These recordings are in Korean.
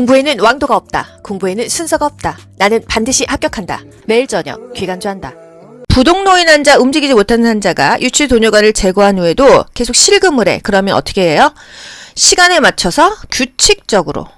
공부에는 왕도가 없다. 공부에는 순서가 없다. 나는 반드시 합격한다. 매일 저녁 귀간주한다. 부동노인 환자, 움직이지 못하는 환자가 유치도뇨관을 제거한 후에도 계속 실금을 해. 그러면 어떻게 해요? 시간에 맞춰서 규칙적으로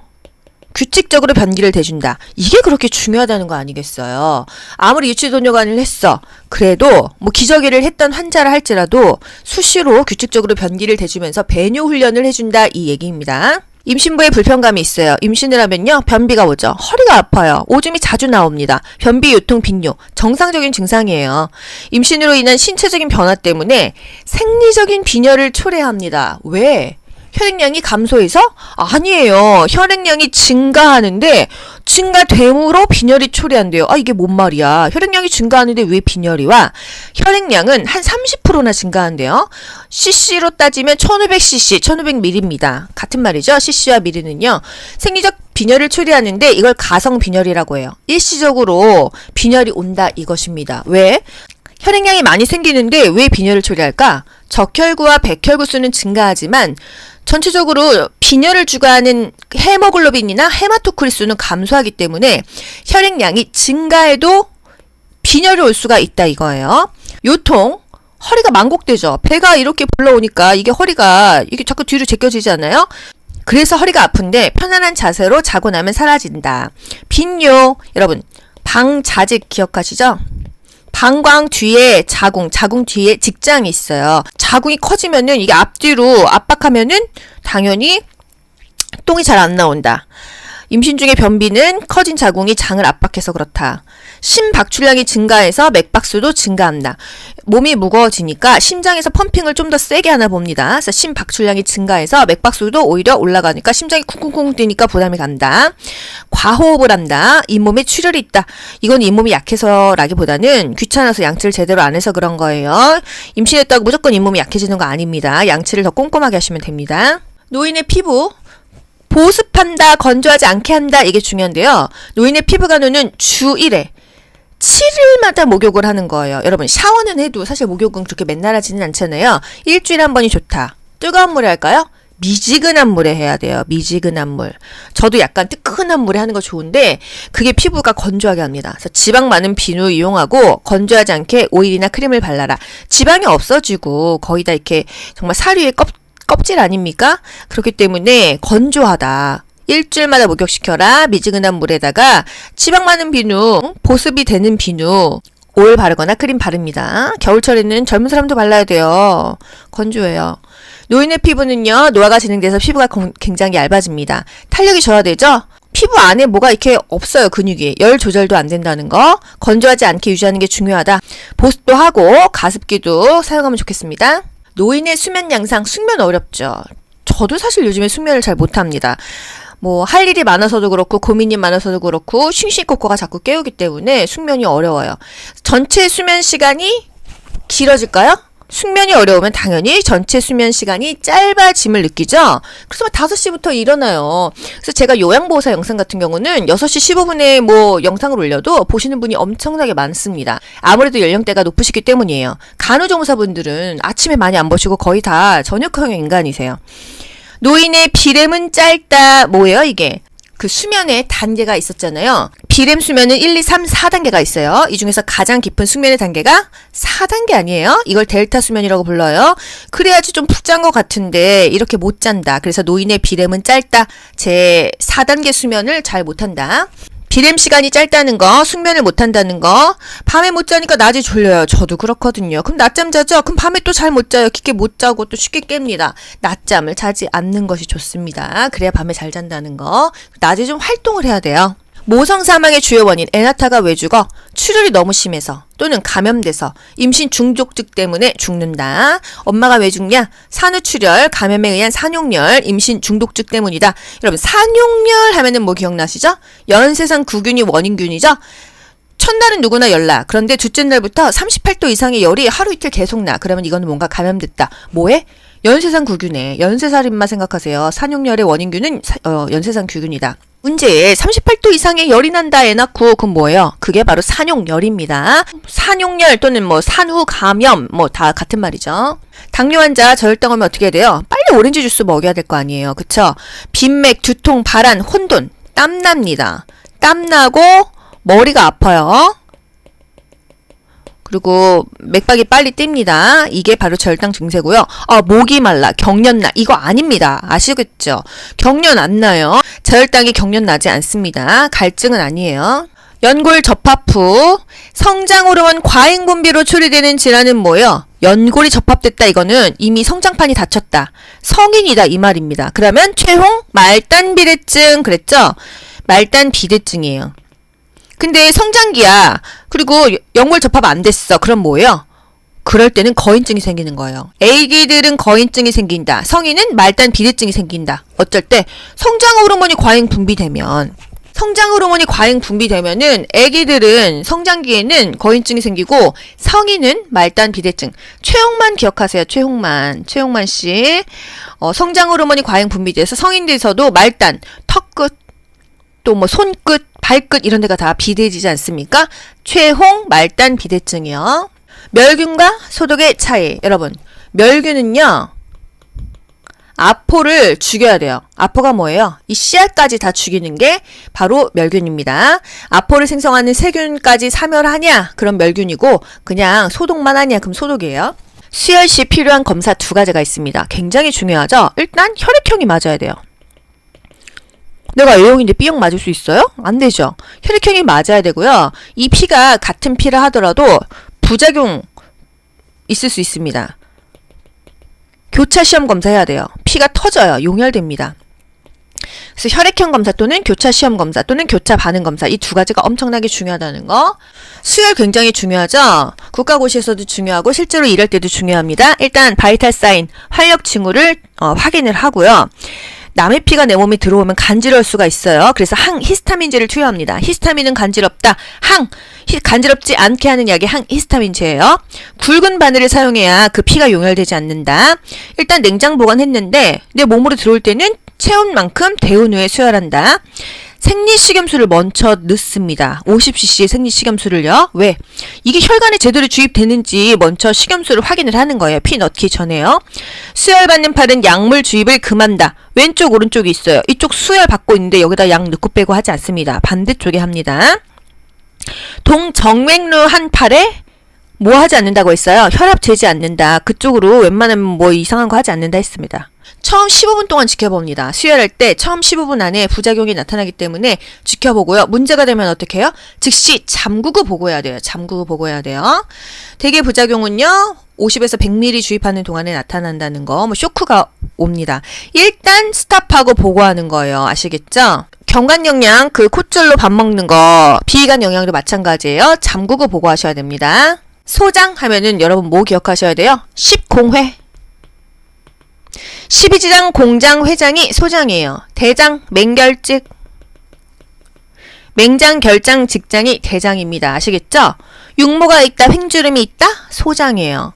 변기를 대준다. 이게 그렇게 중요하다는 거 아니겠어요? 아무리 유치도뇨관을 했어. 그래도 뭐 기저귀를 했던 환자라 할지라도 수시로 규칙적으로 변기를 대주면서 배뇨 훈련을 해준다. 이 얘기입니다. 임신부에 불편감이 있어요. 임신을 하면요, 변비가 오죠. 허리가 아파요. 오줌이 자주 나옵니다. 변비, 요통, 빈뇨. 정상적인 증상이에요. 임신으로 인한 신체적인 변화 때문에 생리적인 빈혈을 초래합니다. 왜? 혈액량이 감소해서? 아니에요. 혈액량이 증가하는데 증가됨으로 빈혈이 초래한대요. 아, 이게 뭔 말이야. 혈액량이 증가하는데 왜 빈혈이 와? 혈액량은 한 30%나 증가한대요. cc로 따지면 1500cc, 1500ml입니다. 같은 말이죠. cc와 ml는요. 생리적 빈혈을 초래하는데 이걸 가성 빈혈이라고 해요. 일시적으로 빈혈이 온다 이것입니다. 왜? 혈액량이 많이 생기는데 왜 빈혈을 초래할까? 적혈구와 백혈구 수는 증가하지만 전체적으로 빈혈을 주관하는 헤모글로빈이나 헤마토크리 수는 감소하기 때문에 혈액량이 증가해도 빈혈이 올 수가 있다 이거예요. 요통, 허리가 만곡되죠. 배가 이렇게 불러오니까 이게 허리가 이게 자꾸 뒤로 제껴지지 않아요? 그래서 허리가 아픈데 편안한 자세로 자고 나면 사라진다. 빈뇨, 여러분 방자직 기억하시죠? 방광 뒤에 자궁 뒤에 직장이 있어요. 자궁이 커지면은 이게 앞뒤로 압박하면은 당연히 똥이 잘 안 나온다. 임신 중에 변비는 커진 자궁이 장을 압박해서 그렇다. 심박출량이 증가해서 맥박수도 증가한다. 몸이 무거워지니까 심장에서 펌핑을 좀 더 세게 하나 봅니다. 그래서 심박출량이 증가해서 맥박수도 오히려 올라가니까 심장이 쿵쿵쿵 뛰니까 부담이 간다. 과호흡을 한다. 잇몸에 출혈이 있다. 이건 잇몸이 약해서라기보다는 귀찮아서 양치를 제대로 안 해서 그런 거예요. 임신했다고 무조건 잇몸이 약해지는 거 아닙니다. 양치를 더 꼼꼼하게 하시면 됩니다. 노인의 피부 보습한다, 건조하지 않게 한다, 이게 중요한데요. 노인의 피부 간호는 주 1회 7일마다 목욕을 하는 거예요. 여러분 샤워는 해도 사실 목욕은 그렇게 맨날 하지는 않잖아요. 일주일에 한 번이 좋다. 뜨거운 물에 할까요? 미지근한 물에 해야 돼요. 미지근한 물. 저도 약간 뜨끈한 물에 하는 거 좋은데 그게 피부가 건조하게 합니다. 그래서 지방 많은 비누 이용하고 건조하지 않게 오일이나 크림을 발라라. 지방이 없어지고 거의 다 이렇게 정말 살 위에 껍질 아닙니까? 그렇기 때문에 건조하다. 일주일마다 목욕시켜라. 미지근한 물에다가 지방 많은 비누, 보습이 되는 비누, 오일 바르거나 크림 바릅니다. 겨울철에는 젊은 사람도 발라야 돼요. 건조해요. 노인의 피부는요, 노화가 진행돼서 피부가 굉장히 얇아집니다. 탄력이 저하되죠? 피부 안에 뭐가 이렇게 없어요, 근육이. 열 조절도 안 된다는 거. 건조하지 않게 유지하는 게 중요하다. 보습도 하고 가습기도 사용하면 좋겠습니다. 노인의 수면 양상, 숙면 어렵죠. 저도 사실 요즘에 숙면을 잘 못합니다. 뭐 할 일이 많아서도 그렇고 고민이 많아서도 그렇고 싱싱코코가 자꾸 깨우기 때문에 숙면이 어려워요. 전체 수면 시간이 길어질까요? 숙면이 어려우면 당연히 전체 수면 시간이 짧아짐을 느끼죠. 그래서 5시부터 일어나요. 그래서 제가 요양보호사 영상 같은 경우는 6시 15분에 뭐 영상을 올려도 보시는 분이 엄청나게 많습니다. 아무래도 연령대가 높으시기 때문이에요. 간호조무사분들은 아침에 많이 안 보시고 거의 다 저녁형 인간이세요. 노인의 비렘은 짧다. 뭐예요 이게? 그 수면의 단계가 있었잖아요. 비렘 수면은 1, 2, 3, 4단계가 있어요. 이 중에서 가장 깊은 숙면의 단계가 4단계 아니에요? 이걸 델타 수면이라고 불러요. 그래야지 좀 푹 잔 것 같은데 이렇게 못 잔다. 그래서 노인의 비렘은 짧다. 제 4단계 수면을 잘 못한다. 비렘 시간이 짧다는 거, 숙면을 못한다는 거, 밤에 못 자니까 낮에 졸려요. 저도 그렇거든요. 그럼 낮잠 자죠? 그럼 밤에 또 잘 못 자요. 깊게 못 자고 또 쉽게 깹니다. 낮잠을 자지 않는 것이 좋습니다. 그래야 밤에 잘 잔다는 거. 낮에 좀 활동을 해야 돼요. 모성 사망의 주요 원인, 애나타가 왜 죽어? 출혈이 너무 심해서 또는 감염돼서 임신 중족증 때문에 죽는다. 엄마가 왜 죽냐? 산후출혈, 감염에 의한 산용열, 임신 중독증 때문이다. 여러분 산용열 하면은 뭐 기억나시죠? 연쇄상 구균이 원인균이죠? 첫날은 누구나 열나. 그런데 둘째 날부터 38도 이상의 열이 하루 이틀 계속 나. 그러면 이거는 뭔가 감염됐다. 뭐해? 연쇄상 구균에. 연쇄살인마 생각하세요. 산용열의 원인균은 연쇄상 구균이다. 문제 38도 이상의 열이 난다 애 낳고 그건 뭐예요? 그게 바로 산용열입니다. 산용열 또는 뭐 산후 감염 뭐 다 같은 말이죠. 당뇨 환자 저혈당 오면 어떻게 해야 돼요? 빨리 오렌지 주스 먹여야 될 거 아니에요. 그쵸? 빈맥, 두통, 발한, 혼돈 땀납니다. 땀나고 머리가 아파요. 그리고 맥박이 빨리 뜁니다. 이게 바로 절당 증세고요. 목이 말라, 경련나. 이거 아닙니다. 아시겠죠? 경련 안 나요. 저혈당이 경련 나지 않습니다. 갈증은 아니에요. 연골 접합 후 성장 호르몬 과잉 분비로 처리되는 질환은 뭐예요? 연골이 접합됐다. 이거는 이미 성장판이 닫혔다. 성인이다 이 말입니다. 그러면 최홍 말단 비대증 그랬죠? 말단 비대증이에요. 근데 성장기야. 그리고 연골 접합 안 됐어. 그럼 뭐예요? 그럴 때는 거인증이 생기는 거예요. 애기들은 거인증이 생긴다. 성인은 말단 비대증이 생긴다. 어쩔 때 성장 호르몬이 과잉 분비되면은 애기들은 성장기에는 거인증이 생기고 성인은 말단 비대증. 최홍만 기억하세요. 최홍만 씨. 성장 호르몬이 과잉 분비돼서 성인들에서도 말단, 턱끝, 또 뭐 손끝, 발끝 이런 데가 다 비대해지지 않습니까? 최홍 말단 비대증이요. 멸균과 소독의 차이. 여러분, 멸균은요. 아포를 죽여야 돼요. 아포가 뭐예요? 이 씨알까지 다 죽이는 게 바로 멸균입니다. 아포를 생성하는 세균까지 사멸하냐? 그럼 멸균이고 그냥 소독만 하냐? 그럼 소독이에요. 수혈 시 필요한 검사 두 가지가 있습니다. 굉장히 중요하죠? 일단 혈액형이 맞아야 돼요. 내가 A형인데 B형 맞을 수 있어요? 안 되죠. 혈액형이 맞아야 되고요. 이 피가 같은 피를 하더라도 부작용 있을 수 있습니다. 교차 시험 검사해야 돼요. 피가 터져요. 용혈됩니다. 그래서 혈액형 검사 또는 교차 시험 검사 또는 교차 반응 검사 이 두 가지가 엄청나게 중요하다는 거. 수혈 굉장히 중요하죠. 국가고시에서도 중요하고 실제로 일할 때도 중요합니다. 일단 바이탈 사인 활력 징후를 확인을 하고요. 남의 피가 내 몸에 들어오면 간지러울 수가 있어요. 그래서 항히스타민제를 투여합니다. 히스타민은 간지럽다. 간지럽지 않게 하는 약이 항히스타민제예요. 굵은 바늘을 사용해야 그 피가 용혈되지 않는다. 일단 냉장 보관했는데 내 몸으로 들어올 때는 체온 만큼 데운 후에 수혈한다. 생리식염수를 먼저 넣습니다. 50cc 생리식염수를요. 왜? 이게 혈관에 제대로 주입되는지 먼저 식염수를 확인을 하는 거예요. 피 넣기 전에요. 수혈받는 팔은 약물 주입을 금한다. 왼쪽 오른쪽이 있어요. 이쪽 수혈 받고 있는데 여기다 약 넣고 빼고 하지 않습니다. 반대쪽에 합니다. 동정맥류 한 팔에 뭐 하지 않는다고 했어요? 혈압 재지 않는다. 그쪽으로 웬만하면 뭐 이상한 거 하지 않는다 했습니다. 처음 15분 동안 지켜봅니다. 수혈할 때 처음 15분 안에 부작용이 나타나기 때문에 지켜보고요. 문제가 되면 어떻게 해요? 즉시 잠그고 보고해야 돼요. 대개 부작용은요. 50에서 100ml 주입하는 동안에 나타난다는 거. 쇼크가 옵니다. 일단 스탑하고 보고하는 거예요. 아시겠죠? 경관 영양 콧줄로 밥 먹는 거 비위관 영양도 마찬가지예요. 잠그고 보고하셔야 됩니다. 소장 하면은 여러분 뭐 기억하셔야 돼요? 10공회. 12지장 공장 회장이 소장이에요. 대장 맹결직. 맹장 결장 직장이 대장입니다. 아시겠죠? 육모가 있다, 횡주름이 있다, 소장이에요.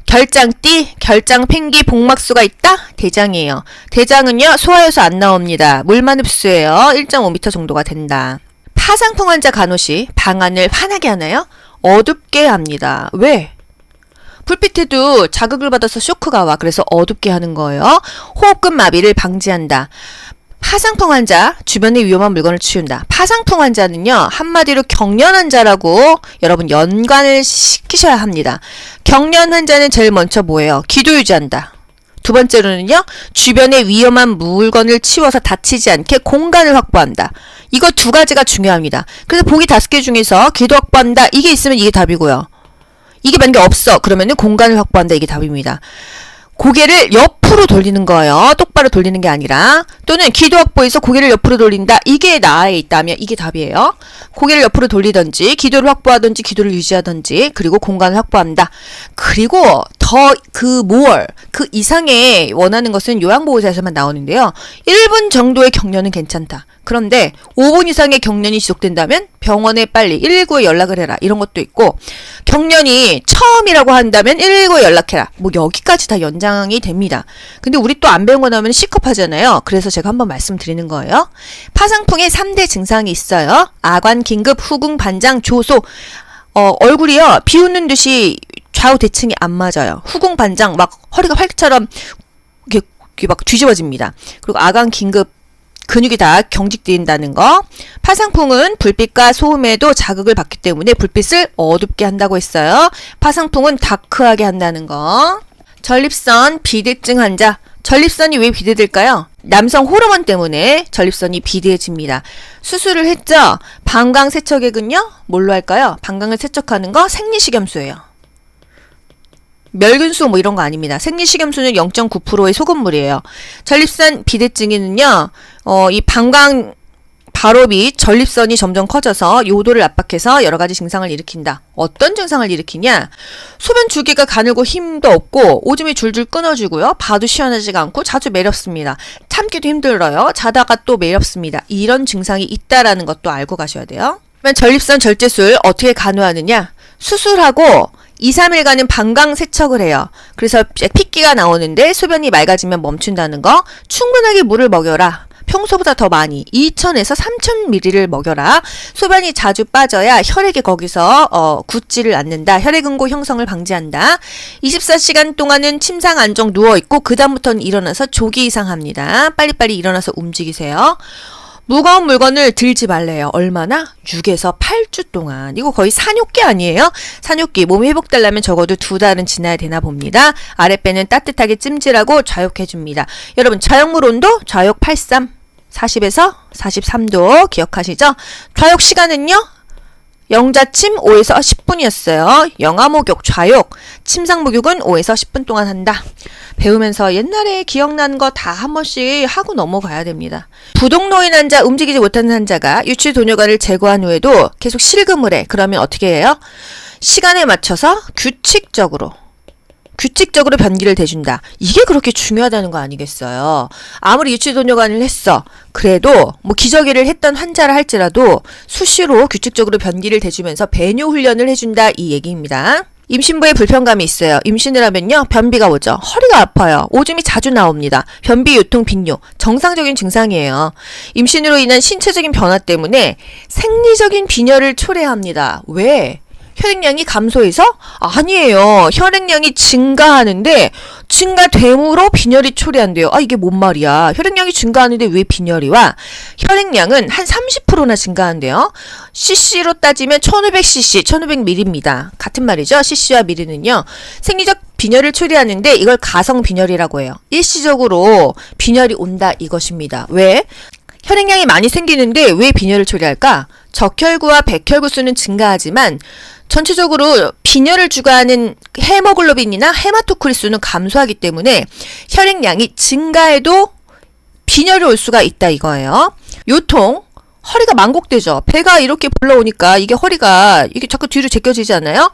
결장띠, 결장 팽기 복막수가 있다, 대장이에요. 대장은요, 소화해서 안 나옵니다. 물만 흡수해요. 1.5m 정도가 된다. 파상풍 환자 간호시 방안을 환하게 하나요? 어둡게 합니다. 왜? 불빛에도 자극을 받아서 쇼크가 와. 그래서 어둡게 하는 거예요. 호흡근 마비를 방지한다. 파상풍 환자, 주변에 위험한 물건을 치운다. 파상풍 환자는요, 한마디로 경련 환자라고 여러분 연관을 시키셔야 합니다. 경련 환자는 제일 먼저 뭐예요? 기도 유지한다. 두 번째로는요, 주변에 위험한 물건을 치워서 다치지 않게 공간을 확보한다. 이거 두 가지가 중요합니다. 그래서 보기 5개 중에서 기도 확보한다. 이게 있으면 이게 답이고요. 이게 만약에 없어. 그러면은 공간을 확보한다. 이게 답입니다. 고개를 옆으로 돌리는 거예요. 똑바로 돌리는 게 아니라. 또는 기도 확보해서 고개를 옆으로 돌린다. 이게 나에 있다면 이게 답이에요. 고개를 옆으로 돌리든지 기도를 확보하든지 기도를 유지하든지 그리고 공간을 확보한다. 그리고 더 그 이상의 원하는 것은 요양보호사에서만 나오는데요. 1분 정도의 경련은 괜찮다. 그런데 5분 이상의 경련이 지속된다면 병원에 빨리 119에 연락을 해라. 이런 것도 있고 경련이 처음이라고 한다면 119에 연락해라. 뭐 여기까지 다 연장이 됩니다. 근데 우리 또 안 배운 거 나오면 시급하잖아요. 그래서 제가 한번 말씀드리는 거예요. 파상풍의 3대 증상이 있어요. 아관, 긴급, 후궁, 반장, 조소. 얼굴이요. 비웃는 듯이 좌우 대칭이 안 맞아요. 후궁, 반장 막 허리가 활처럼 이렇게 막 뒤집어집니다. 그리고 아관, 긴급 근육이 다 경직된다는 거. 파상풍은 불빛과 소음에도 자극을 받기 때문에 불빛을 어둡게 한다고 했어요. 파상풍은 다크하게 한다는 거. 전립선 비대증 환자. 전립선이 왜 비대될까요? 남성 호르몬 때문에 전립선이 비대해집니다. 수술을 했죠? 방광 세척액은요? 뭘로 할까요? 방광을 세척하는 거 생리식염수예요. 멸균수 뭐 이런 거 아닙니다. 생리식염수는 0.9%의 소금물이에요. 전립선 비대증에는요, 이 방광 발업이 전립선이 점점 커져서 요도를 압박해서 여러 가지 증상을 일으킨다. 어떤 증상을 일으키냐? 소변 주기가 가늘고 힘도 없고 오줌이 줄줄 끊어지고요. 봐도 시원하지가 않고 자주 매렵습니다. 참기도 힘들어요. 자다가 또 매렵습니다. 이런 증상이 있다라는 것도 알고 가셔야 돼요. 그러면 전립선 절제술 어떻게 간호하느냐? 수술하고 2, 3일간은 방광 세척을 해요. 그래서 핏기가 나오는데 소변이 맑아지면 멈춘다는 거. 충분하게 물을 먹여라. 평소보다 더 많이 2000에서 3000ml를 먹여라. 소변이 자주 빠져야 혈액이 거기서 굳지를 않는다. 혈액응고 형성을 방지한다. 24시간 동안은 침상 안정 누워있고 그 다음부터는 일어나서 조기 이상합니다. 빨리빨리 일어나서 움직이세요. 무거운 물건을 들지 말래요. 얼마나? 6에서 8주 동안. 이거 거의 산욕기 아니에요? 산욕기. 몸이 회복되려면 적어도 2달은 지나야 되나 봅니다. 아랫배는 따뜻하게 찜질하고 좌욕해줍니다. 여러분 좌욕물 온도? 좌욕 83. 40에서 43도 기억하시죠? 좌욕 시간은요? 영자침 5에서 10분이었어요. 영아목욕, 좌욕, 침상목욕은 5에서 10분 동안 한다. 배우면서 옛날에 기억나는 거 다 한 번씩 하고 넘어가야 됩니다. 부동노인 환자, 움직이지 못하는 환자가 유치도뇨관을 제거한 후에도 계속 실금을 해. 그러면 어떻게 해요? 시간에 맞춰서 규칙적으로 변기를 대준다. 이게 그렇게 중요하다는 거 아니겠어요? 아무리 유치도뇨관을 했어. 그래도 뭐 기저귀를 했던 환자라 할지라도 수시로 규칙적으로 변기를 대주면서 배뇨 훈련을 해준다. 이 얘기입니다. 임신부에 불편감이 있어요. 임신을 하면요. 변비가 오죠. 허리가 아파요. 오줌이 자주 나옵니다. 변비, 요통, 빈뇨. 정상적인 증상이에요. 임신으로 인한 신체적인 변화 때문에 생리적인 빈혈을 초래합니다. 왜? 혈액량이 감소해서? 아니에요. 혈액량이 증가하는데 증가됨으로 빈혈이 초래한대요. 아, 이게 뭔 말이야. 혈액량이 증가하는데 왜 빈혈이 와? 혈액량은 한 30%나 증가한대요. cc로 따지면 1500cc, 1500ml입니다. 같은 말이죠. cc와 ml는요. 생리적 빈혈을 초래하는데 이걸 가성 빈혈이라고 해요. 일시적으로 빈혈이 온다 이것입니다. 왜? 혈액량이 많이 생기는데 왜 빈혈을 초래할까? 적혈구와 백혈구 수는 증가하지만 전체적으로 빈혈을 주관하는 헤모글로빈이나 헤마토크리 수는 감소하기 때문에 혈액량이 증가해도 빈혈이 올 수가 있다 이거예요. 요통, 허리가 만곡되죠. 배가 이렇게 불러오니까 이게 허리가 이게 자꾸 뒤로 제껴지지 않아요?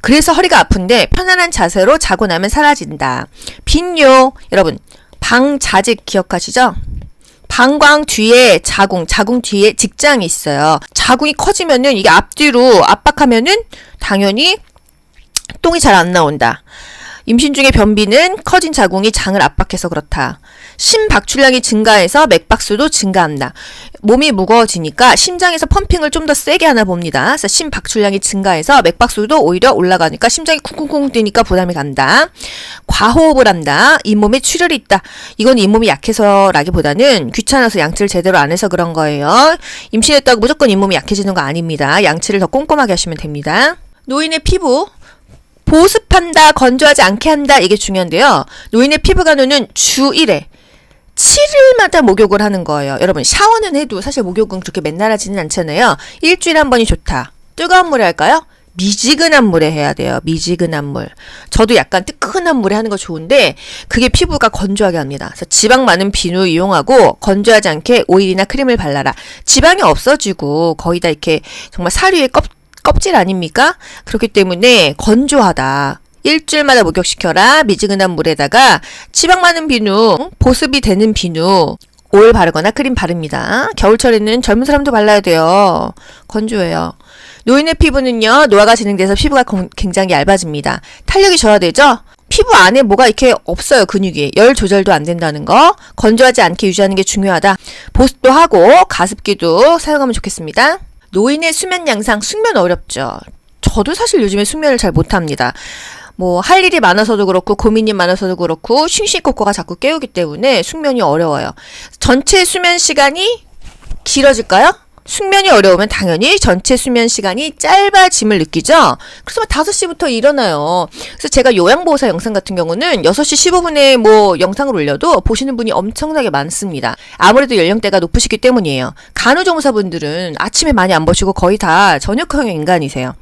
그래서 허리가 아픈데 편안한 자세로 자고 나면 사라진다. 빈뇨, 여러분 방자직 기억하시죠? 방광 뒤에 자궁 뒤에 직장이 있어요. 자궁이 커지면은 이게 앞뒤로 압박하면은 당연히 똥이 잘 안 나온다. 임신 중에 변비는 커진 자궁이 장을 압박해서 그렇다. 심박출량이 증가해서 맥박수도 증가한다. 몸이 무거워지니까 심장에서 펌핑을 좀 더 세게 하나 봅니다. 그래서 심박출량이 증가해서 맥박수도 오히려 올라가니까 심장이 쿵쿵쿵 뛰니까 부담이 간다. 과호흡을 한다. 잇몸에 출혈이 있다. 이건 잇몸이 약해서라기보다는 귀찮아서 양치를 제대로 안 해서 그런 거예요. 임신했다고 무조건 잇몸이 약해지는 거 아닙니다. 양치를 더 꼼꼼하게 하시면 됩니다. 노인의 피부 보습한다, 건조하지 않게 한다 이게 중요한데요. 노인의 피부 간호는 주 1회 7일마다 목욕을 하는 거예요. 여러분 샤워는 해도 사실 목욕은 그렇게 맨날 하지는 않잖아요. 일주일에 한 번이 좋다. 뜨거운 물에 할까요? 미지근한 물에 해야 돼요. 미지근한 물. 저도 약간 뜨끈한 물에 하는 거 좋은데 그게 피부가 건조하게 합니다. 그래서 지방 많은 비누 이용하고 건조하지 않게 오일이나 크림을 발라라. 지방이 없어지고 거의 다 이렇게 정말 살 위에 껍질 아닙니까? 그렇기 때문에 건조하다. 일주일마다 목욕시켜라. 미지근한 물에다가 지방 많은 비누, 보습이 되는 비누, 오일 바르거나 크림 바릅니다. 겨울철에는 젊은 사람도 발라야 돼요. 건조해요. 노인의 피부는요. 노화가 진행돼서 피부가 굉장히 얇아집니다. 탄력이 저하되죠? 피부 안에 뭐가 이렇게 없어요. 근육이. 열 조절도 안 된다는 거. 건조하지 않게 유지하는 게 중요하다. 보습도 하고 가습기도 사용하면 좋겠습니다. 노인의 수면 양상, 숙면 어렵죠. 저도 사실 요즘에 숙면을 잘 못합니다. 뭐 할 일이 많아서도 그렇고 고민이 많아서도 그렇고 싱싱꼬꼬가 자꾸 깨우기 때문에 숙면이 어려워요. 전체 수면 시간이 길어질까요? 숙면이 어려우면 당연히 전체 수면 시간이 짧아짐을 느끼죠? 그래서 5시부터 일어나요. 그래서 제가 요양보호사 영상 같은 경우는 6시 15분에 뭐 영상을 올려도 보시는 분이 엄청나게 많습니다. 아무래도 연령대가 높으시기 때문이에요. 간호조무사분들은 아침에 많이 안 보시고 거의 다 저녁형 인간이세요.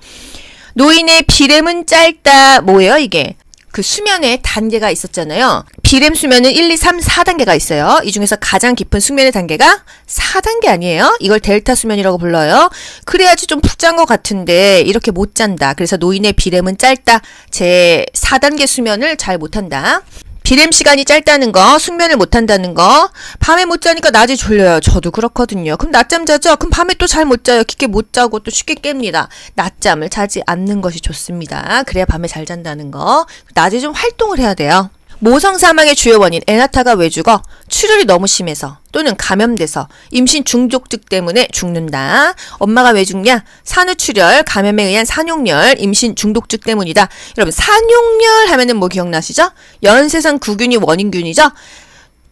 노인의 비렘은 짧다. 뭐예요 이게? 그 수면의 단계가 있었잖아요. 비렘 수면은 1, 2, 3, 4단계가 있어요. 이 중에서 가장 깊은 숙면의 단계가 4단계 아니에요? 이걸 델타 수면이라고 불러요. 그래야지 좀 푹 잔 것 같은데 이렇게 못 잔다. 그래서 노인의 비렘은 짧다. 제 4단계 수면을 잘 못한다. 비렘 시간이 짧다는 거, 숙면을 못한다는 거, 밤에 못 자니까 낮에 졸려요. 저도 그렇거든요. 그럼 낮잠 자죠? 그럼 밤에 또 잘 못 자요. 깊게 못 자고 또 쉽게 깹니다. 낮잠을 자지 않는 것이 좋습니다. 그래야 밤에 잘 잔다는 거. 낮에 좀 활동을 해야 돼요. 모성 사망의 주요 원인, 애나타가 왜 죽어? 출혈이 너무 심해서 또는 감염돼서 임신 중족증 때문에 죽는다. 엄마가 왜 죽냐? 산후출혈, 감염에 의한 산용열, 임신 중독증 때문이다. 여러분 산용열 하면은 뭐 기억나시죠? 연쇄상 구균이 원인균이죠?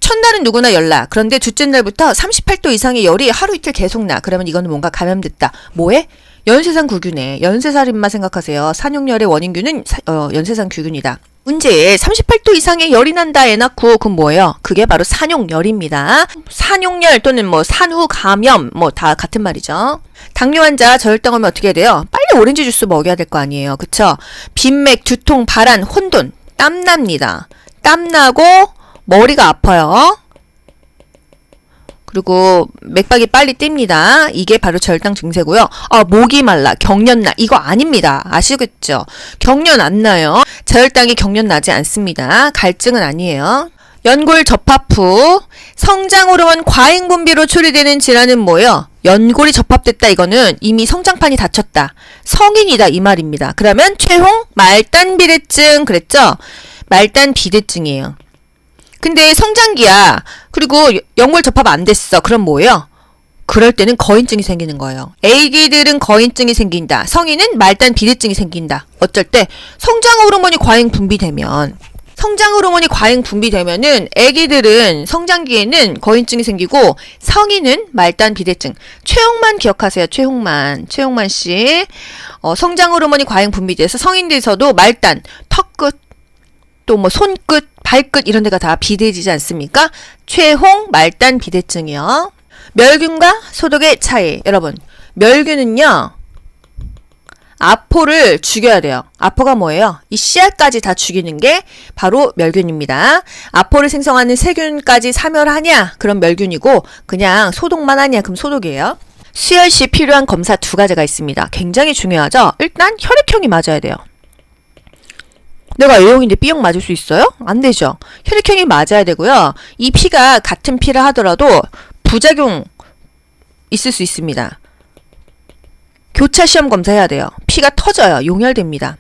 첫날은 누구나 열나. 그런데 둘째 날부터 38도 이상의 열이 하루 이틀 계속 나. 그러면 이거는 뭔가 감염됐다. 뭐에? 연쇄상 구균에. 연쇄살인마 생각하세요. 산용열의 원인균은 연쇄상 구균이다. 문제 38도 이상의 열이 난다 애 낳고 그건 뭐예요? 그게 바로 산용열입니다. 산용열 또는 뭐 산후 감염 뭐 다 같은 말이죠. 당뇨 환자 저혈당 오면 어떻게 해야 돼요? 빨리 오렌지 주스 먹여야 될 거 아니에요. 그쵸? 빈맥, 두통, 발한, 혼돈, 땀납니다. 땀나고 머리가 아파요. 그리고 맥박이 빨리 뜁니다. 이게 바로 저혈당 증세고요. 목이 말라, 경련 나. 이거 아닙니다. 아시겠죠? 경련 안 나요. 저혈당이 경련 나지 않습니다. 갈증은 아니에요. 연골 접합 후 성장 호르몬 과잉 분비로 처리되는 질환은 뭐예요? 연골이 접합됐다. 이거는 이미 성장판이 닫혔다. 성인이다 이 말입니다. 그러면 최홍 말단 비대증 그랬죠? 말단 비대증이에요. 근데 성장기야. 그리고 연골 접합 안 됐어. 그럼 뭐예요? 그럴 때는 거인증이 생기는 거예요. 애기들은 거인증이 생긴다. 성인은 말단 비대증이 생긴다. 어쩔 때 성장 호르몬이 과잉 분비되면은 애기들은 성장기에는 거인증이 생기고 성인은 말단 비대증. 최홍만 기억하세요. 최홍만 씨. 성장 호르몬이 과잉 분비돼서 성인 돼서도 말단, 턱끝, 또 뭐 손끝, 발끝 이런 데가 다 비대해지지 않습니까? 최홍 말단 비대증이요. 멸균과 소독의 차이. 여러분, 멸균은요. 아포를 죽여야 돼요. 아포가 뭐예요? 이 씨알까지 다 죽이는 게 바로 멸균입니다. 아포를 생성하는 세균까지 사멸하냐? 그럼 멸균이고 그냥 소독만 하냐? 그럼 소독이에요. 수혈 시 필요한 검사 2가지가 있습니다. 굉장히 중요하죠? 일단 혈액형이 맞아야 돼요. 내가 A형인데 B형 맞을 수 있어요? 안 되죠. 혈액형이 맞아야 되고요. 이 피가 같은 피라 하더라도 부작용 있을 수 있습니다. 교차 시험 검사해야 돼요. 피가 터져요. 용혈됩니다.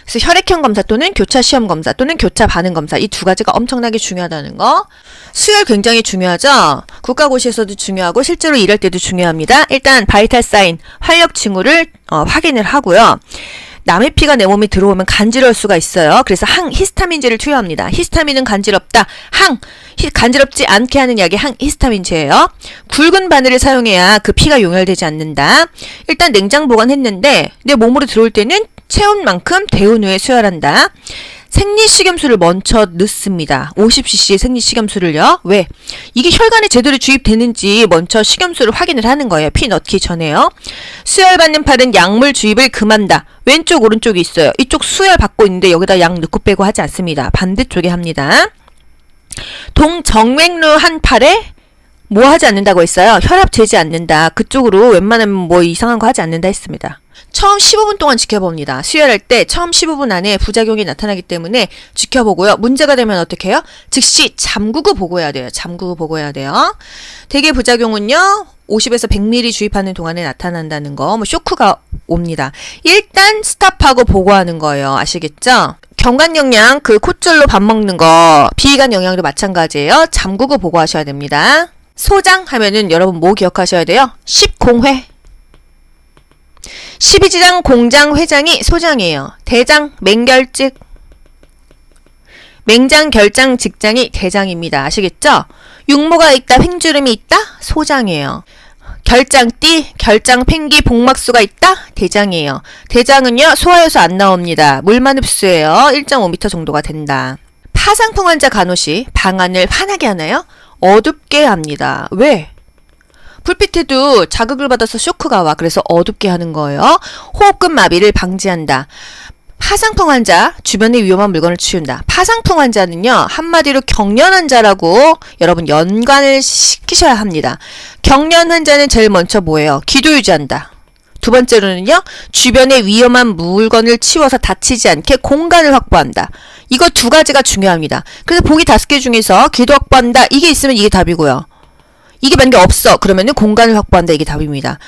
그래서 혈액형 검사 또는 교차 시험 검사 또는 교차 반응 검사 이 2가지가 엄청나게 중요하다는 거. 수혈 굉장히 중요하죠. 국가고시에서도 중요하고 실제로 일할 때도 중요합니다. 일단 바이탈 사인 활력 징후를 확인을 하고요. 남의 피가 내 몸에 들어오면 간지러울 수가 있어요. 그래서 항히스타민제를 투여합니다. 히스타민은 간지럽다. 간지럽지 않게 하는 약이 항히스타민제예요. 굵은 바늘을 사용해야 그 피가 용혈되지 않는다. 일단 냉장 보관했는데 내 몸으로 들어올 때는 체온 만큼 데운 후에 수혈한다. 생리식염수를 먼저 넣습니다. 50cc 생리식염수를요. 왜? 이게 혈관에 제대로 주입되는지 먼저 식염수를 확인을 하는 거예요. 피 넣기 전에요. 수혈받는 팔은 약물 주입을 금한다. 왼쪽 오른쪽이 있어요. 이쪽 수혈 받고 있는데 여기다 약 넣고 빼고 하지 않습니다. 반대쪽에 합니다. 동정맥류 한 팔에 뭐 하지 않는다고 했어요? 혈압 재지 않는다. 그쪽으로 웬만하면 뭐 이상한 거 하지 않는다 했습니다. 처음 15분 동안 지켜봅니다. 수혈할 때 처음 15분 안에 부작용이 나타나기 때문에 지켜보고요. 문제가 되면 어떻게 해요? 즉시 잠그고 보고해야 돼요. 잠그고 보고해야 돼요. 대개 부작용은요. 50에서 100ml 주입하는 동안에 나타난다는 거. 뭐 쇼크가 옵니다. 일단 스탑하고 보고하는 거예요. 아시겠죠? 경관 영양 그 콧줄로 밥 먹는 거 비위관 영양도 마찬가지예요. 잠그고 보고하셔야 됩니다. 소장 하면은 여러분 뭐 기억하셔야 돼요? 10공회. 십이지장 공장 회장이 소장이에요. 대장, 맹결직. 맹장, 결장, 직장이 대장입니다. 아시겠죠? 육모가 있다, 횡주름이 있다, 소장이에요. 결장띠, 결장, 팽기, 복막수가 있다, 대장이에요. 대장은요, 소화해서 안 나옵니다. 물만 흡수해요. 1.5m 정도가 된다. 파상풍 환자 간호시 방안을 환하게 하나요? 어둡게 합니다. 왜? 불빛에도 자극을 받아서 쇼크가 와. 그래서 어둡게 하는 거예요. 호흡근 마비를 방지한다. 파상풍 환자, 주변에 위험한 물건을 치운다. 파상풍 환자는요, 한마디로 경련 환자라고 여러분 연관을 시키셔야 합니다. 경련 환자는 제일 먼저 뭐예요? 기도 유지한다. 두 번째로는요, 주변에 위험한 물건을 치워서 다치지 않게 공간을 확보한다. 이거 두 가지가 중요합니다. 그래서 보기 5개 중에서 기도 확보한다. 이게 있으면 이게 답이고요. 이게 만약에 없어. 그러면은 공간을 확보한다. 이게 답입니다.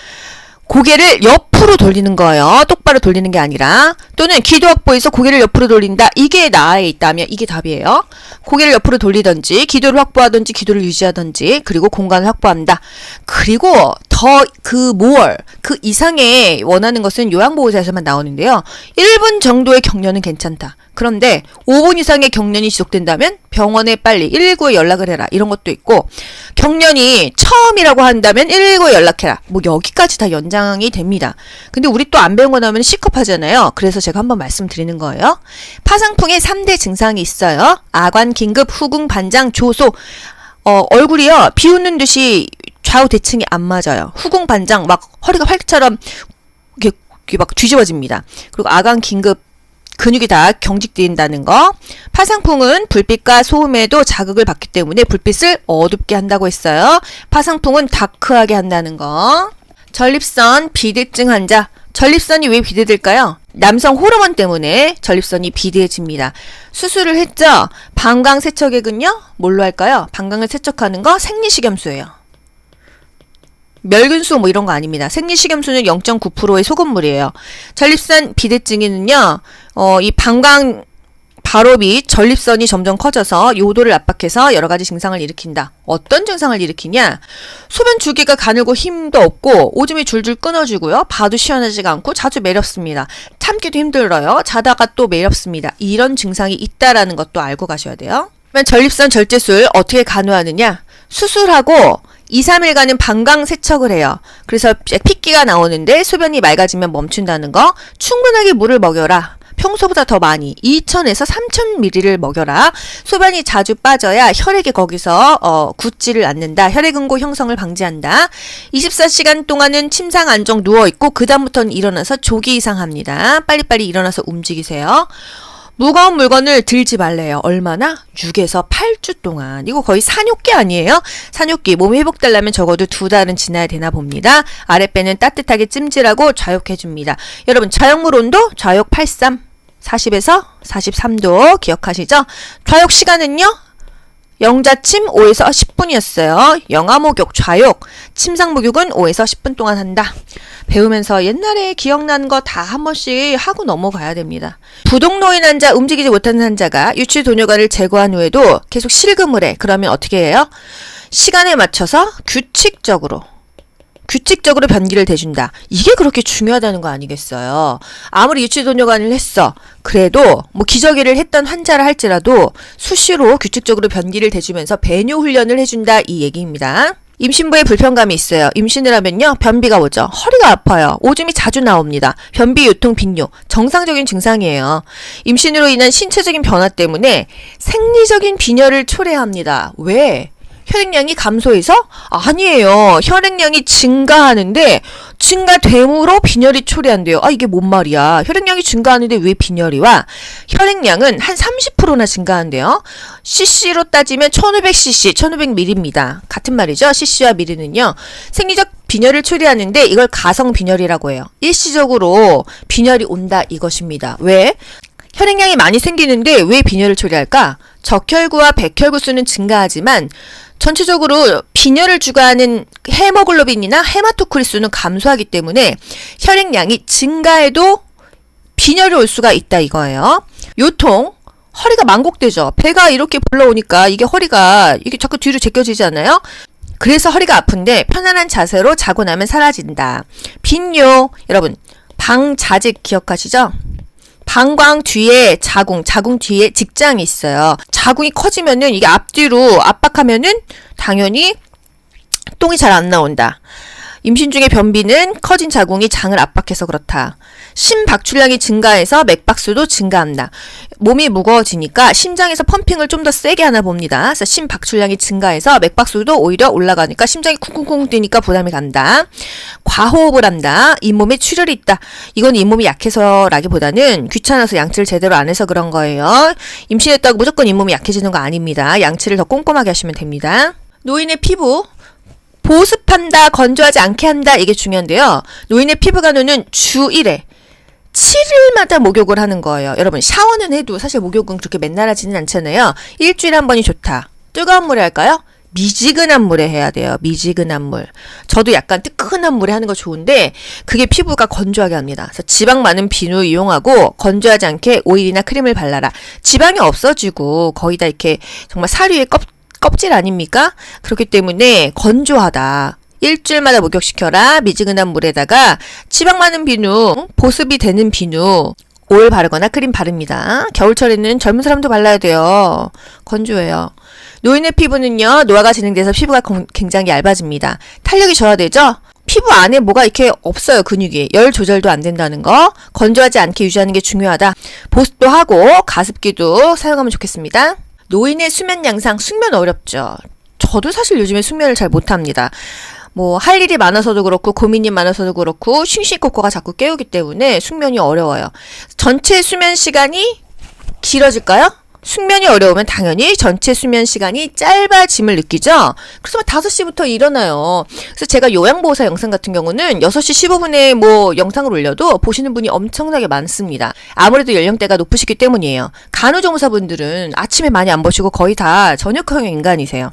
고개를 옆으로 돌리는 거예요. 똑바로 돌리는 게 아니라. 또는 기도 확보에서 고개를 옆으로 돌린다. 이게 나에 있다면 이게 답이에요. 고개를 옆으로 돌리든지 기도를 확보하든지 기도를 유지하든지 그리고 공간을 확보한다. 그리고 더 그 이상의 원하는 것은 요양보호사에서만 나오는데요. 1분 정도의 경련은 괜찮다. 그런데 5분 이상의 경련이 지속된다면 병원에 빨리 119에 연락을 해라. 이런 것도 있고 경련이 처음이라고 한다면 119에 연락해라. 뭐 여기까지 다 연장이 됩니다. 근데 우리 또 안 배운 거 나오면 시급하잖아요. 그래서 제가 한번 말씀드리는 거예요. 파상풍에 3대 증상이 있어요. 아관, 긴급, 후궁, 반장, 조소. 얼굴이요. 비웃는 듯이 좌우 대칭이 안 맞아요. 후궁, 반장 막 허리가 활처럼 이렇게 막 뒤집어집니다. 그리고 아관, 긴급 근육이 다 경직된다는 거. 파상풍은 불빛과 소음에도 자극을 받기 때문에 불빛을 어둡게 한다고 했어요. 파상풍은 다크하게 한다는 거. 전립선 비대증 환자. 전립선이 왜 비대될까요? 남성 호르몬 때문에 전립선이 비대해집니다. 수술을 했죠? 방광 세척액은요? 뭘로 할까요? 방광을 세척하는 거 생리식염수예요. 멸균수 뭐 이런 거 아닙니다. 생리식염수는 0.9%의 소금물이에요. 전립선 비대증에는요, 이 방광 발업이 전립선이 점점 커져서 요도를 압박해서 여러 가지 증상을 일으킨다. 어떤 증상을 일으키냐? 소변 주기가 가늘고 힘도 없고 오줌이 줄줄 끊어지고요. 봐도 시원하지가 않고 자주 매렵습니다. 참기도 힘들어요. 자다가 또 매렵습니다. 이런 증상이 있다라는 것도 알고 가셔야 돼요. 그러면 전립선 절제술 어떻게 간호하느냐? 수술하고 2, 3일간은 방광 세척을 해요. 그래서 핏기가 나오는데 소변이 맑아지면 멈춘다는 거. 충분하게 물을 먹여라. 평소보다 더 많이 2000에서 3000ml를 먹여라. 소변이 자주 빠져야 혈액이 거기서 굳지를 않는다. 혈액응고 형성을 방지한다. 24시간 동안은 침상 안정 누워있고 그 다음부터는 일어나서 조기 이상합니다. 빨리빨리 일어나서 움직이세요. 무거운 물건을 들지 말래요. 얼마나? 6에서 8주 동안. 이거 거의 산욕기 아니에요? 산욕기. 몸이 회복되려면 적어도 2달은 지나야 되나 봅니다. 아랫배는 따뜻하게 찜질하고 좌욕해줍니다. 여러분 좌욕물 온도? 좌욕 83. 40에서 43도 기억하시죠? 좌욕 시간은요? 영자침 5에서 10분이었어요. 영아목욕, 좌욕, 침상목욕은 5에서 10분 동안 한다. 배우면서 옛날에 기억나는 거 다 한 번씩 하고 넘어가야 됩니다. 부동노인 환자, 움직이지 못하는 환자가 유치도뇨관을 제거한 후에도 계속 실금을 해. 그러면 어떻게 해요? 시간에 맞춰서 규칙적으로 변기를 대준다. 이게 그렇게 중요하다는 거 아니겠어요? 아무리 유치도뇨관을 했어. 그래도 뭐 기저귀를 했던 환자라 할지라도 수시로 규칙적으로 변기를 대주면서 배뇨 훈련을 해준다. 이 얘기입니다. 임신부에 불편감이 있어요. 임신을 하면요. 변비가 오죠. 허리가 아파요. 오줌이 자주 나옵니다. 변비, 요통, 빈뇨. 정상적인 증상이에요. 임신으로 인한 신체적인 변화 때문에 생리적인 빈혈을 초래합니다. 왜? 혈액량이 감소해서? 아니에요. 혈액량이 증가하는데 증가됨으로 빈혈이 초래한대요. 아, 이게 뭔 말이야. 혈액량이 증가하는데 왜 빈혈이 와? 혈액량은 한 30%나 증가한대요. cc로 따지면 1500cc, 1500ml입니다. 같은 말이죠. cc와 ml는요. 생리적 빈혈을 초래하는데 이걸 가성 빈혈이라고 해요. 일시적으로 빈혈이 온다 이것입니다. 왜? 혈액량이 많이 생기는데 왜 빈혈을 초래할까? 적혈구와 백혈구 수는 증가하지만 전체적으로 빈혈을 주관하는 헤모글로빈이나 헤마토크리 수는 감소하기 때문에 혈액량이 증가해도 빈혈이 올 수가 있다 이거예요. 요통, 허리가 만곡되죠. 배가 이렇게 불러오니까 이게 허리가 이게 자꾸 뒤로 제껴지지 않아요? 그래서 허리가 아픈데 편안한 자세로 자고 나면 사라진다. 빈뇨, 여러분 방자직 기억하시죠? 방광 뒤에 자궁 뒤에 직장이 있어요. 자궁이 커지면은 이게 앞뒤로 압박하면은 당연히 똥이 잘 안 나온다. 임신 중에 변비는 커진 자궁이 장을 압박해서 그렇다. 심박출량이 증가해서 맥박수도 증가한다. 몸이 무거워지니까 심장에서 펌핑을 좀 더 세게 하나 봅니다. 그래서 심박출량이 증가해서 맥박수도 오히려 올라가니까 심장이 쿵쿵쿵 뛰니까 부담이 간다. 과호흡을 한다. 잇몸에 출혈이 있다. 이건 잇몸이 약해서라기보다는 귀찮아서 양치를 제대로 안 해서 그런 거예요. 임신했다고 무조건 잇몸이 약해지는 거 아닙니다. 양치를 더 꼼꼼하게 하시면 됩니다. 노인의 피부 보습한다, 건조하지 않게 한다, 이게 중요한데요. 노인의 피부 간호는 주 1회 7일마다 목욕을 하는 거예요. 여러분 샤워는 해도 사실 목욕은 그렇게 맨날 하지는 않잖아요. 일주일에 한 번이 좋다. 뜨거운 물에 할까요? 미지근한 물에 해야 돼요. 미지근한 물. 저도 약간 뜨끈한 물에 하는 거 좋은데 그게 피부가 건조하게 합니다. 그래서 지방 많은 비누 이용하고 건조하지 않게 오일이나 크림을 발라라. 지방이 없어지고 거의 다 이렇게 정말 살 위에 껍질 아닙니까? 그렇기 때문에 건조하다. 일주일마다 목욕시켜라. 미지근한 물에다가 지방 많은 비누, 보습이 되는 비누, 오일 바르거나 크림 바릅니다. 겨울철에는 젊은 사람도 발라야 돼요. 건조해요. 노인의 피부는요, 노화가 진행돼서 피부가 굉장히 얇아집니다. 탄력이 저하되죠? 피부 안에 뭐가 이렇게 없어요, 근육이. 열 조절도 안 된다는 거. 건조하지 않게 유지하는 게 중요하다. 보습도 하고 가습기도 사용하면 좋겠습니다. 노인의 수면 양상, 숙면 어렵죠. 저도 사실 요즘에 숙면을 잘 못합니다. 뭐 할 일이 많아서도 그렇고 고민이 많아서도 그렇고 싱싱꼬꼬가 자꾸 깨우기 때문에 숙면이 어려워요. 전체 수면 시간이 길어질까요? 숙면이 어려우면 당연히 전체 수면 시간이 짧아짐을 느끼죠. 그래서 5시부터 일어나요. 그래서 제가 요양보호사 영상 같은 경우는 6시 15분에 뭐 영상을 올려도 보시는 분이 엄청나게 많습니다. 아무래도 연령대가 높으시기 때문이에요. 간호조무사분들은 아침에 많이 안 보시고 거의 다 저녁형 인간이세요.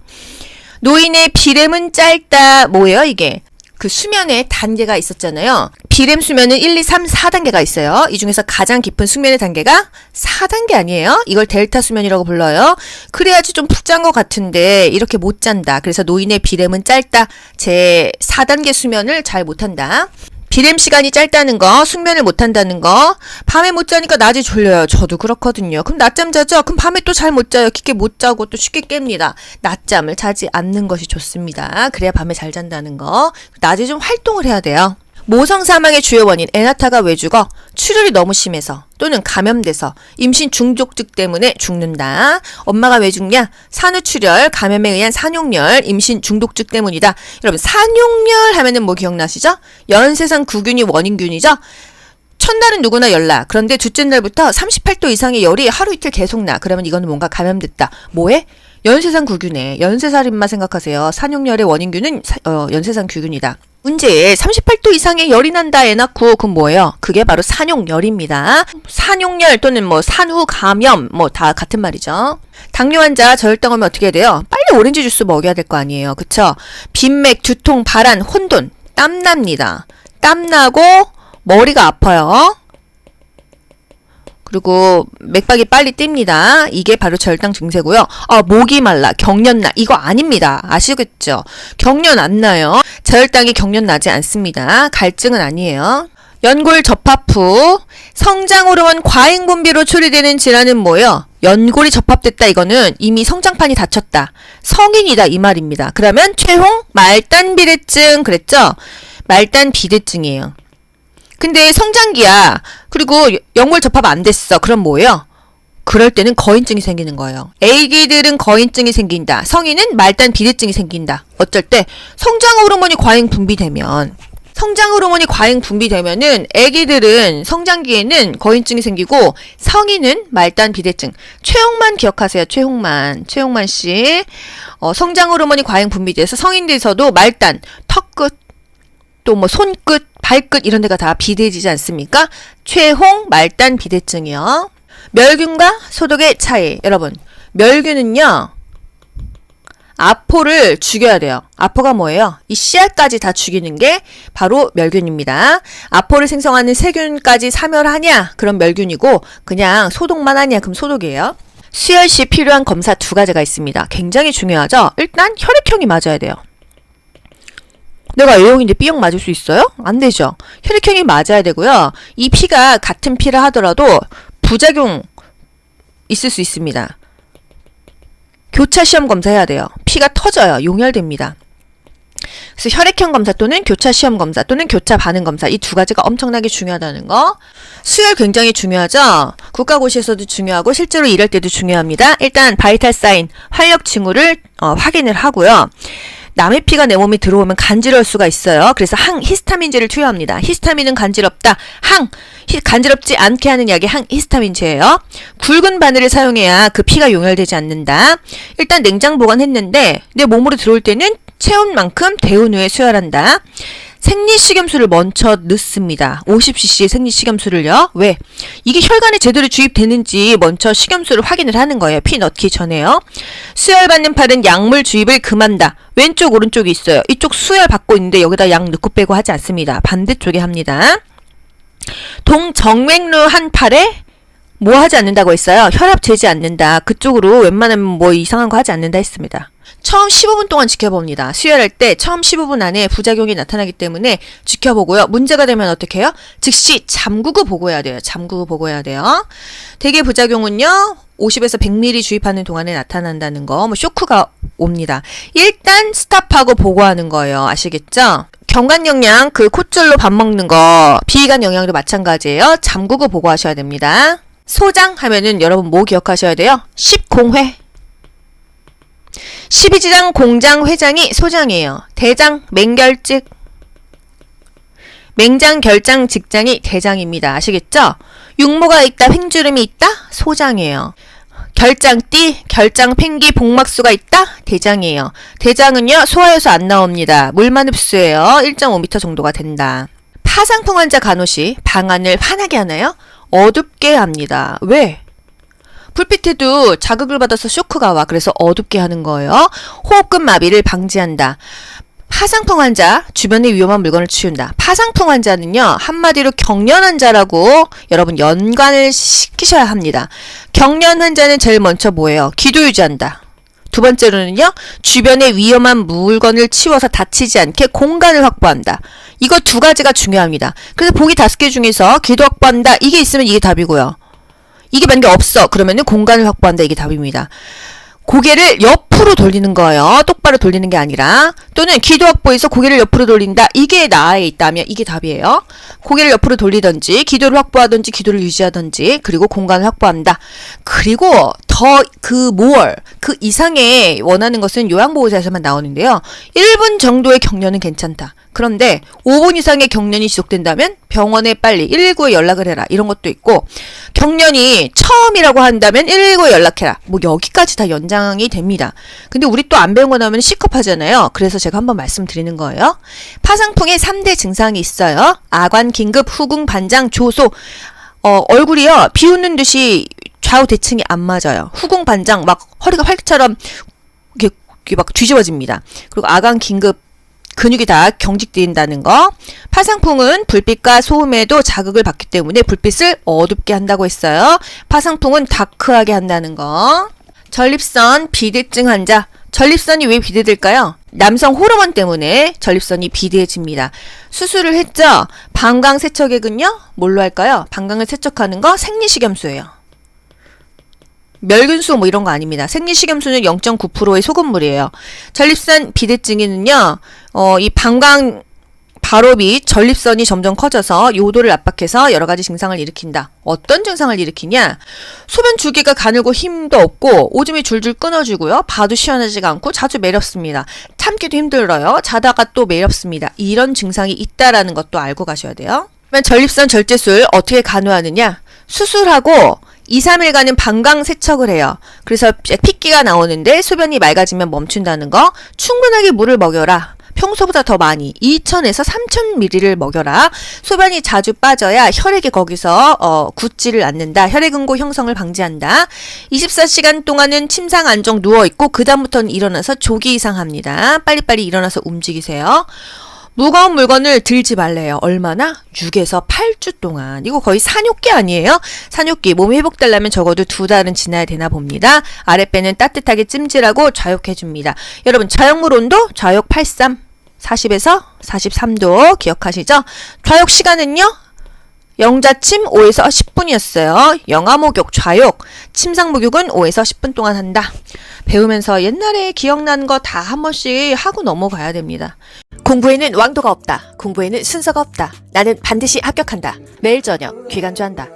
노인의 비렘은 짧다. 뭐예요 이게? 그 수면의 단계가 있었잖아요. 비렘 수면은 1, 2, 3, 4단계가 있어요. 이 중에서 가장 깊은 숙면의 단계가 4단계 아니에요? 이걸 델타 수면이라고 불러요. 그래야지 좀 푹 잔 것 같은데 이렇게 못 잔다. 그래서 노인의 비렘은 짧다. 제 4단계 수면을 잘 못한다. 비렘 시간이 짧다는 거, 숙면을 못한다는 거, 밤에 못 자니까 낮에 졸려요. 저도 그렇거든요. 그럼 낮잠 자죠? 그럼 밤에 또 잘 못 자요. 깊게 못 자고 또 쉽게 깹니다. 낮잠을 자지 않는 것이 좋습니다. 그래야 밤에 잘 잔다는 거. 낮에 좀 활동을 해야 돼요. 모성 사망의 주요 원인, 애나타가 왜 죽어? 출혈이 너무 심해서 또는 감염돼서 임신 중족증 때문에 죽는다. 엄마가 왜 죽냐? 산후출혈, 감염에 의한 산용열, 임신 중독증 때문이다. 여러분 산용열 하면은 뭐 기억나시죠? 연쇄상 구균이 원인균이죠? 첫날은 누구나 열나. 그런데 둘째 날부터 38도 이상의 열이 하루 이틀 계속 나. 그러면 이거는 뭔가 감염됐다. 뭐해? 연쇄상 구균에. 연쇄살인마 생각하세요. 산용열의 원인균은 연쇄상 구균이다. 문제 38도 이상의 열이 난다 애 낳고 그건 뭐예요? 그게 바로 산용열입니다. 산용열 또는 뭐 산후 감염 뭐 다 같은 말이죠. 당뇨 환자 저혈당 오면 어떻게 해야 돼요? 빨리 오렌지 주스 먹여야 될 거 아니에요. 그쵸? 빈맥, 두통, 발한, 혼돈, 땀납니다. 땀나고 머리가 아파요. 그리고 맥박이 빨리 뜁니다. 이게 바로 저혈당 증세고요. 목이 말라, 경련 나. 이거 아닙니다. 아시겠죠? 경련 안 나요. 저혈당이 경련 나지 않습니다. 갈증은 아니에요. 연골 접합 후 성장 호르몬 과잉 분비로 처리되는 질환은 뭐예요? 연골이 접합됐다. 이거는 이미 성장판이 닫혔다. 성인이다 이 말입니다. 그러면 최홍 말단 비대증 그랬죠? 말단 비대증이에요. 근데 성장기야. 그리고 연골 접합 안 됐어. 그럼 뭐예요? 그럴 때는 거인증이 생기는 거예요. 애기들은 거인증이 생긴다. 성인은 말단 비대증이 생긴다. 어쩔 때 성장 호르몬이 과잉 분비되면 애기들은 성장기에는 거인증이 생기고 성인은 말단 비대증. 최홍만 기억하세요. 최홍만 씨. 성장 호르몬이 과잉 분비돼서 성인 돼서도 말단, 턱끝, 또 뭐 손끝, 발끝 이런 데가 다 비대해지지 않습니까? 최홍 말단 비대증이요. 멸균과 소독의 차이. 여러분, 멸균은요. 아포를 죽여야 돼요. 아포가 뭐예요? 이 씨알까지 다 죽이는 게 바로 멸균입니다. 아포를 생성하는 세균까지 사멸하냐? 그럼 멸균이고 그냥 소독만 하냐? 그럼 소독이에요. 수혈 시 필요한 검사 2가지가 있습니다. 굉장히 중요하죠? 일단 혈액형이 맞아야 돼요. 내가 A형인데 B형 맞을 수 있어요? 안 되죠. 혈액형이 맞아야 되고요. 이 피가 같은 피라 하더라도 부작용 있을 수 있습니다. 교차 시험 검사해야 돼요. 피가 터져요. 용혈됩니다. 그래서 혈액형 검사 또는 교차 시험 검사 또는 교차 반응 검사 이 두 가지가 엄청나게 중요하다는 거. 수혈 굉장히 중요하죠. 국가고시에서도 중요하고 실제로 일할 때도 중요합니다. 일단 바이탈 사인 활력 징후를 확인을 하고요. 남의 피가 내 몸에 들어오면 간지러울 수가 있어요. 그래서 항히스타민제를 투여합니다. 히스타민은 간지럽다. 간지럽지 않게 하는 약이 항히스타민제예요. 굵은 바늘을 사용해야 그 피가 용혈되지 않는다. 일단 냉장 보관했는데 내 몸으로 들어올 때는 체온 만큼 데운 후에 수혈한다. 생리식염수를 먼저 넣습니다. 50cc 생리식염수를요. 왜? 이게 혈관에 제대로 주입되는지 먼저 식염수를 확인을 하는 거예요. 피 넣기 전에요. 수혈받는 팔은 약물 주입을 금한다. 왼쪽 오른쪽이 있어요. 이쪽 수혈 받고 있는데 여기다 약 넣고 빼고 하지 않습니다. 반대쪽에 합니다. 동정맥류 한 팔에 뭐 하지 않는다고 했어요? 혈압 재지 않는다. 그쪽으로 웬만하면 뭐 이상한 거 하지 않는다 했습니다. 처음 15분 동안 지켜봅니다. 수혈할 때 처음 15분 안에 부작용이 나타나기 때문에 지켜보고요. 문제가 되면 어떻게 해요? 즉시 잠그고 보고해야 돼요. 잠그고 보고해야 돼요. 대개 부작용은요. 50에서 100ml 주입하는 동안에 나타난다는 거, 쇼크가 옵니다. 일단 스탑하고 보고하는 거예요. 아시겠죠? 경관 영양, 콧줄로 밥 먹는 거, 비위관 영양도 마찬가지예요. 잠그고 보고하셔야 됩니다. 소장 하면은 여러분 뭐 기억하셔야 돼요? 10공회. 12지장 공장 회장이 소장이에요. 대장, 맹결직. 맹장, 결장, 직장이 대장입니다. 아시겠죠? 육모가 있다, 횡주름이 있다, 소장이에요. 결장띠, 결장, 팽기, 복막수가 있다, 대장이에요. 대장은요, 소화해서 안 나옵니다. 물만 흡수해요. 1.5m 정도가 된다. 파상풍 환자 간호시 방안을 환하게 하나요? 어둡게 합니다. 왜? 불빛에도 자극을 받아서 쇼크가 와. 그래서 어둡게 하는 거예요. 호흡근 마비를 방지한다. 파상풍 환자, 주변에 위험한 물건을 치운다. 파상풍 환자는요, 한마디로 경련 환자라고 여러분 연관을 시키셔야 합니다. 경련 환자는 제일 먼저 뭐예요? 기도 유지한다. 두 번째로는요, 주변에 위험한 물건을 치워서 다치지 않게 공간을 확보한다. 이거 두 가지가 중요합니다. 그래서 보기 5개 중에서 기도 확보한다. 이게 있으면 이게 답이고요. 이게 만약에 없어. 그러면은 공간을 확보한다. 이게 답입니다. 고개를 옆으로 돌리는 거예요. 똑바로 돌리는 게 아니라. 또는 기도 확보해서 고개를 옆으로 돌린다. 이게 나에 있다면 이게 답이에요. 고개를 옆으로 돌리든지 기도를 확보하든지 기도를 유지하든지 그리고 공간을 확보한다. 그리고 더 그 이상의 원하는 것은 요양보호사에서만 나오는데요. 1분 정도의 경련은 괜찮다. 그런데 5분 이상의 경련이 지속된다면 병원에 빨리 119에 연락을 해라. 이런 것도 있고 경련이 처음이라고 한다면 119에 연락해라. 뭐 여기까지 다 연장이 됩니다. 근데 우리 또 안 배운 거 나오면 시급하잖아요. 그래서 제가 한번 말씀드리는 거예요. 파상풍의 3대 증상이 있어요. 아관, 긴급, 후궁, 반장, 조소. 얼굴이요. 비웃는 듯이 좌우 대칭이 안 맞아요. 후궁, 반장 막 허리가 활처럼 이렇게 막 뒤집어집니다. 그리고 아관, 긴급 근육이 다 경직된다는 거. 파상풍은 불빛과 소음에도 자극을 받기 때문에 불빛을 어둡게 한다고 했어요. 파상풍은 다크하게 한다는 거. 전립선 비대증 환자. 전립선이 왜 비대될까요? 남성 호르몬 때문에 전립선이 비대해집니다. 수술을 했죠? 방광 세척액은요? 뭘로 할까요? 방광을 세척하는 거 생리식염수예요. 멸균수 뭐 이런 거 아닙니다. 생리식염수는 0.9%의 소금물이에요. 전립선 비대증에는요, 이 방광 발업이 전립선이 점점 커져서 요도를 압박해서 여러 가지 증상을 일으킨다. 어떤 증상을 일으키냐? 소변 주기가 가늘고 힘도 없고 오줌이 줄줄 끊어지고요. 봐도 시원하지가 않고 자주 매렵습니다. 참기도 힘들어요. 자다가 또 매렵습니다. 이런 증상이 있다라는 것도 알고 가셔야 돼요. 그러면 전립선 절제술 어떻게 간호하느냐? 수술하고 2, 3일간은 방광 세척을 해요. 그래서 핏기가 나오는데 소변이 맑아지면 멈춘다는 거. 충분하게 물을 먹여라. 평소보다 더 많이 2000에서 3000ml를 먹여라. 소변이 자주 빠져야 혈액이 거기서 굳지를 않는다. 혈액응고 형성을 방지한다. 24시간 동안은 침상 안정 누워있고 그 다음부터는 일어나서 조기 이상합니다. 빨리빨리 일어나서 움직이세요. 무거운 물건을 들지 말래요. 얼마나? 6에서 8주 동안. 이거 거의 산욕기 아니에요? 산욕기. 몸이 회복되려면 적어도 2달은 지나야 되나 봅니다. 아랫배는 따뜻하게 찜질하고 좌욕해줍니다. 여러분 좌욕물 온도? 좌욕 83. 40에서 43도 기억하시죠? 좌욕 시간은요? 영자침 5에서 10분이었어요. 영아목욕, 좌욕, 침상목욕은 5에서 10분 동안 한다. 배우면서 옛날에 기억나는 거 다 한 번씩 하고 넘어가야 됩니다. 공부에는 왕도가 없다. 공부에는 순서가 없다. 나는 반드시 합격한다. 매일 저녁 귀간주한다.